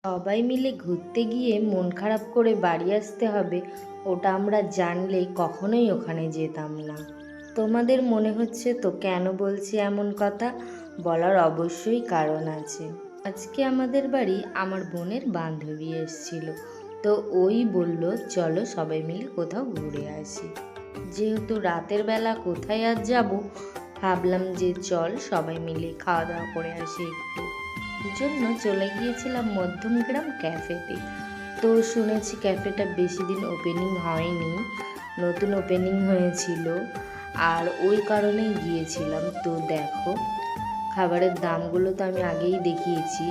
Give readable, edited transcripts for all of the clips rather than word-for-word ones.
সবাই মিলে ঘুরতে গিয়ে মন খারাপ করে বাড়ি আসতে হবে, ওটা আমরা জানলে কখনোই ওখানে যেতাম না। তোমাদের মনে হচ্ছে তো কেন বলছি এমন কথা? বলার অবশ্যই কারণ আছে। আজকে আমাদের বাড়ি আমার বোনের বান্ধবী এসেছিল, তো ওই বলল চলো সবাই মিলে কোথাও ঘুরে আসি। যেহেতু রাতের বেলা কোথায় আর যাব, ভাবলাম যে চল সবাই মিলে খাওয়া দাওয়া করে আসি একটু। জন্য চলে গিয়েছিলাম মধ্যমগ্রাম ক্যাফেতে। তো শুনেছি ক্যাফেটা বেশি দিন ওপেনিং হয়নি, নতুন ওপেনিং হয়েছিল, আর ওই কারণেই গিয়েছিলাম। তো দেখো, খাবারের দামগুলো তো আমি আগেই দেখিয়েছি।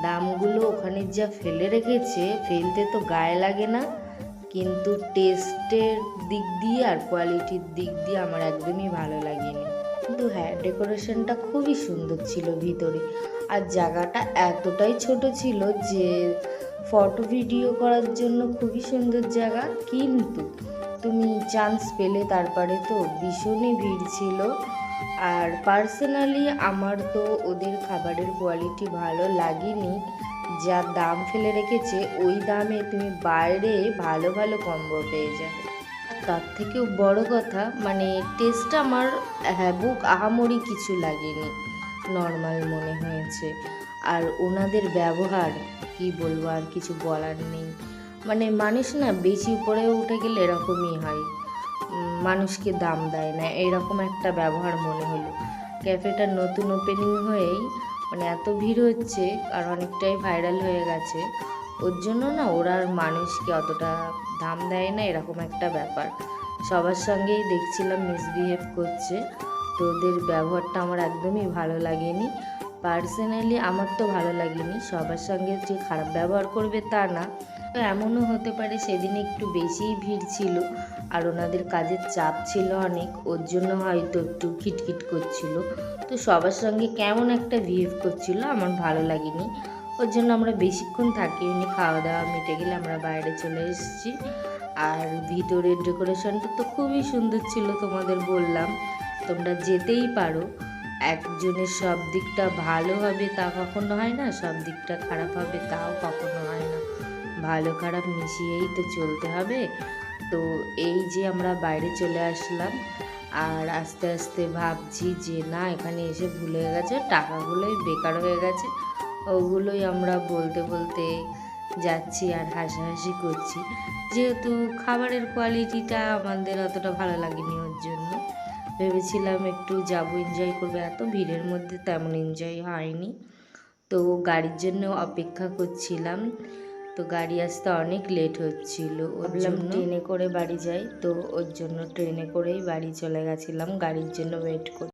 দামগুলো ওখানে যা ফেলে রেখেছে, ফেলতে তো গায়ে লাগে না, কিন্তু টেস্টের দিক দিয়ে আর কোয়ালিটির দিক দিয়ে আমার একদমই ভালো লাগেনি। কিন্তু হ্যাঁ, ডেকোরেশনটা খুবই সুন্দর ছিল ভিতরে, আর জায়গাটা এতটাই ছোট ছিল যে ফটো ভিডিও করার জন্য খুবই সুন্দর জায়গা। কিন্তু তুমি চান্স পেলে তারপরে তো ভীষণই ভিড় ছিল। আর পার্সোনালি আমার তো ওদের খাবারের কোয়ালিটি ভালো লাগেনি। যা দাম ফেলে রেখেছে ওই দামে তুমি বাইরে ভালো ভালো কম্বো পেয়ে যাবে। তার থেকেও বড় কথা, মানে টেস্টটা আমার হ্যাবুক আহামরি কিছু লাগেনি, নর্মাল মনে হয়েছে। আর ওনাদের ব্যবহার কি বলবো, আর কিছু বলার নেই। মানে মানুষ না বেশি উপরে উঠে গেলে এরকমই হয়, মানুষকে দাম দেয় না, এরকম একটা ব্যবহার মনে হলো। ক্যাফেটা নতুন ওপেনিং হয়েই মানে এত ভিড় হচ্ছে, আর অনেকটাই ভাইরাল হয়ে গেছে, ওর জন্য না ওরা আর মানুষকে অতটা দাম দেয় না, এরকম একটা ব্যাপার। সবার সঙ্গেই দেখছিলাম মিসবিহেভ করছে, তো ওদের ব্যবহারটা আমার একদমই ভালো লাগেনি। পার্সোনালি আমার তো ভালো লাগেনি, সবার সঙ্গে যে খারাপ ব্যবহার করবে তা না। তো এমনও হতে পারে সেদিন একটু বেশিই ভিড় ছিল, আর ওনাদের কাজের চাপ ছিল অনেক, ওর জন্য হয়তো একটু খিটখিট করছিল। তো সবার সঙ্গে কেমন একটা বিহেভ করছিল, আমার ভালো লাগেনি। ওর জন্য আমরা বেশিক্ষণ থাকিনি, খাওয়া দাওয়া মিটে গেলে আমরা বাইরে চলে এসেছি। আর ভিতরের ডেকোরেশনটা তো খুবই সুন্দর ছিল, তোমাদের বললাম, তোমরা যেতেই পারো। একজনের সব দিকটা ভালো হবে তা কখনো হয় না, সব দিকটা খারাপ হবে তাও কখনো হয় না, ভালো খারাপ মিশিয়েই তো চলতে হবে। তো এই যে আমরা বাইরে চলে আসলাম, আর আস্তে আস্তে ভাবছি যে না, এখানে এসে ভুল হয়ে গেছে, টাকাগুলোই বেকার হয়ে গেছে, ওগুলোই আমরা বলতে বলতে যাচ্ছি আর হাসাহাসি করছি। যেহেতু খাবারের কোয়ালিটিটা আমাদের অতটা ভালো লাগেনি, ওর জন্য ভেবেছিলাম একটু যাবো, এনজয় করবো, এত ভিড়ের মধ্যে তেমন এনজয় হয়নি। তো গাড়ির জন্য অপেক্ষা করছিলাম, তো গাড়ি আসতে অনেক লেট হচ্ছিল, ভাবলাম ট্রেনে করে বাড়ি যাই, তো ওর জন্য ট্রেনে করেই বাড়ি চলে গেছিলাম গাড়ির জন্য ওয়েট করে।